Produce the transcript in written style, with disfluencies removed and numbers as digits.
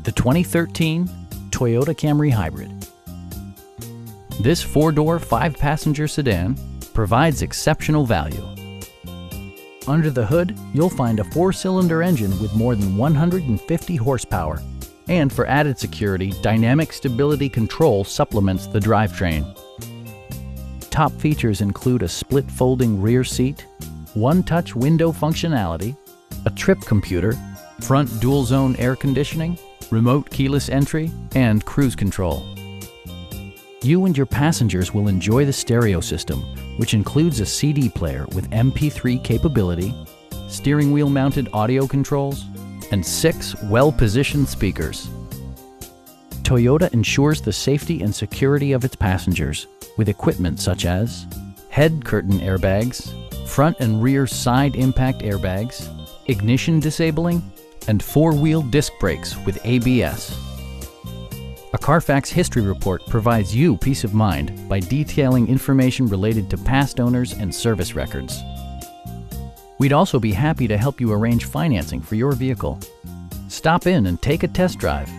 the 2013 Toyota Camry Hybrid. This four-door, five-passenger sedan provides exceptional value. Under the hood, you'll find a four-cylinder engine with more than 150 horsepower. And for added security, dynamic stability control supplements the drivetrain. Top features include a split folding rear seat, one-touch window functionality, a trip computer, front dual-zone air conditioning, remote keyless entry, and cruise control. You and your passengers will enjoy the stereo system, which includes a CD player with MP3 capability, steering wheel mounted audio controls, and 6 well-positioned speakers. Toyota ensures the safety and security of its passengers with equipment such as head curtain airbags, front and rear side impact airbags, ignition disabling, and 4-wheel disc brakes with ABS. A Carfax history report provides you peace of mind by detailing information related to past owners and service records. We'd also be happy to help you arrange financing for your vehicle. Stop in and take a test drive.